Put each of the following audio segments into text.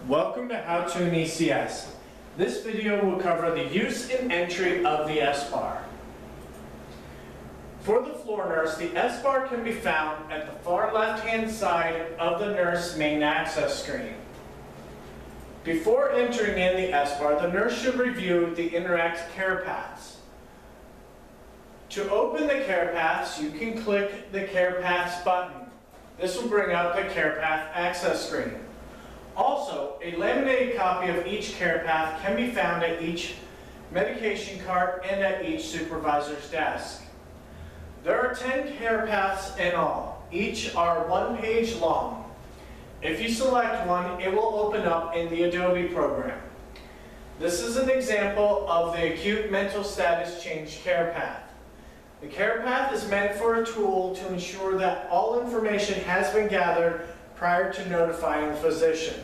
Welcome to How to an ECS. This video will cover the use and entry of the Sbar. For the floor nurse, the Sbar can be found at the far left-hand side of the nurse main access screen. Before entering in the Sbar, the nurse should review the Interact care paths. To open the care paths, you can click the Care Paths button. This will bring up the Care Path access screen. Also, a laminated copy of each care path can be found at each medication cart and at each supervisor's desk. There are 10 care paths in all. Each are 1 page long. If you select one, it will open up in the Adobe program. This is an example of the acute mental status change care path. The care path is meant for a tool to ensure that all information has been gathered prior to notifying the physician.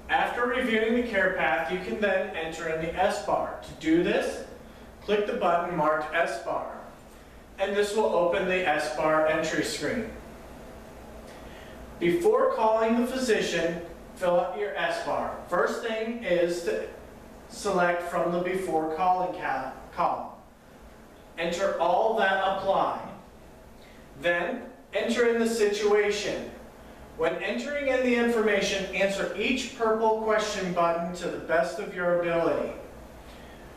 After reviewing the care path, you can then enter in the Sbar. To do this, click the button marked Sbar, and this will open the Sbar entry screen. Before calling the physician, fill out your Sbar. First thing is to select from the before calling column. Enter all that apply. Then, enter in the situation. When entering in the information, answer each purple question button to the best of your ability.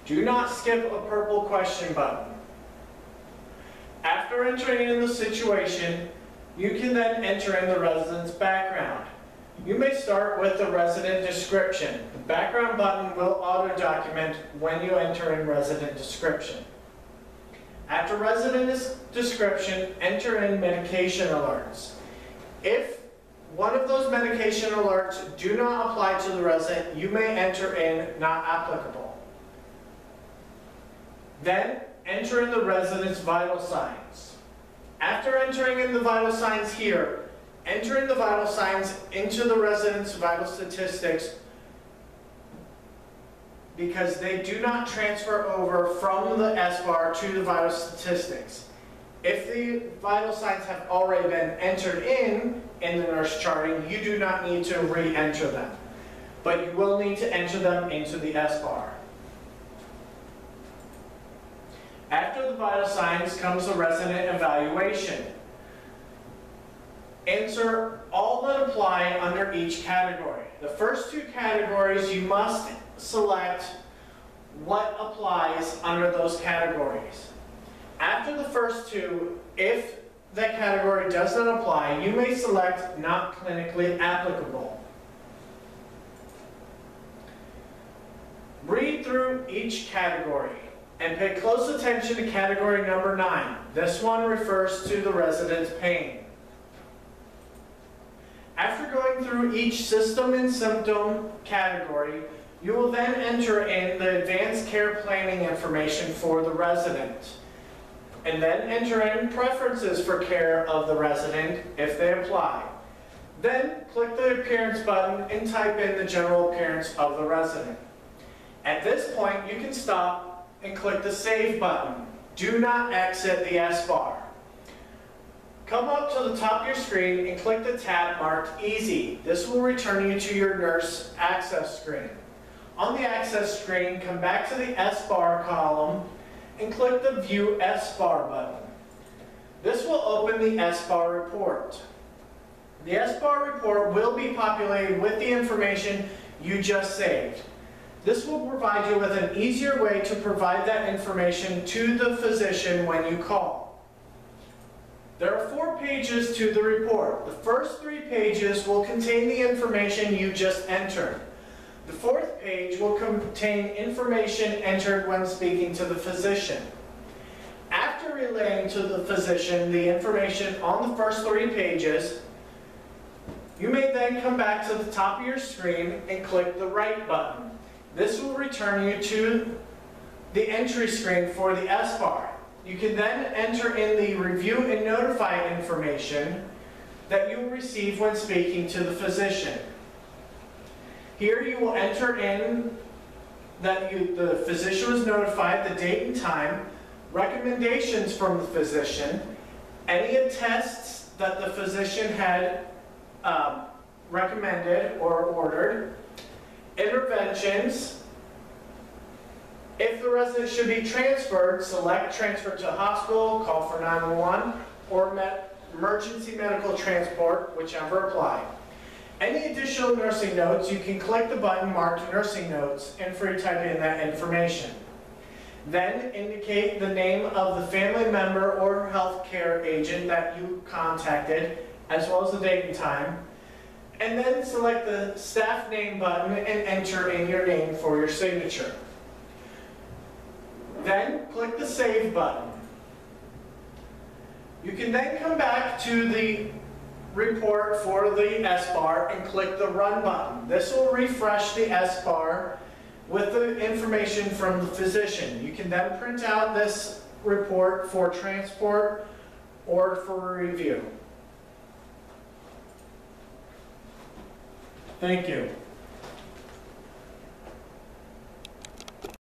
Do not skip a purple question button. After entering in the situation, you can then enter in the resident's background. You may start with the resident description. The background button will auto-document when you enter in resident description. After resident description, enter in medication alerts. If one of those medication alerts do not apply to the resident, you may enter in not applicable. Then, enter in the resident's vital signs. After entering in the vital signs here, enter in the vital signs into the resident's vital statistics because they do not transfer over from the Sbar to the vital statistics. If the vital signs have already been entered in the nurse charting, you do not need to re-enter them, but you will need to enter them into the Sbar. After the vital signs comes the resident evaluation. Answer all that apply under each category. The first two categories, you must select what applies under those categories. After the first two, if that category does not apply, you may select not clinically applicable. Read through each category and pay close attention to category number 9. This one refers to the resident's pain. After going through each system and symptom category, you will then enter in the advanced care planning information for the resident, and then enter in preferences for care of the resident if they apply. Then click the appearance button and type in the general appearance of the resident. At this point, you can stop and click the Save button. Do not exit the Sbar. Come up to the top of your screen and click the tab marked Easy. This will return you to your nurse access screen. On the access screen, come back to the Sbar column and click the View Sbar button. This will open the Sbar report. The Sbar report will be populated with the information you just saved. This will provide you with an easier way to provide that information to the physician when you call. There are 4 pages to the report. The first 3 pages will contain the information you just entered. The 4th page will contain information entered when speaking to the physician. After relaying to the physician the information on the first 3 pages, you may then come back to the top of your screen and click the Write button. This will return you to the entry screen for the Sbar. You can then enter in the review and notify information that you will receive when speaking to the physician. Here you will enter in that the physician was notified, the date and time, recommendations from the physician, any tests that the physician had recommended or ordered. Interventions. If the resident should be transferred, select transfer to hospital, call for 911, or emergency medical transport, whichever apply. Any additional nursing notes, you can click the button marked nursing notes and free type in that information. Then indicate the name of the family member or healthcare agent that you contacted, as well as the date and time. And then select the staff name button and enter in your name for your signature. Then click the save button. You can then come back to the report for the Sbar and click the run button. This will refresh the Sbar with the information from the physician. You can then print out this report for transport or for review. Thank you.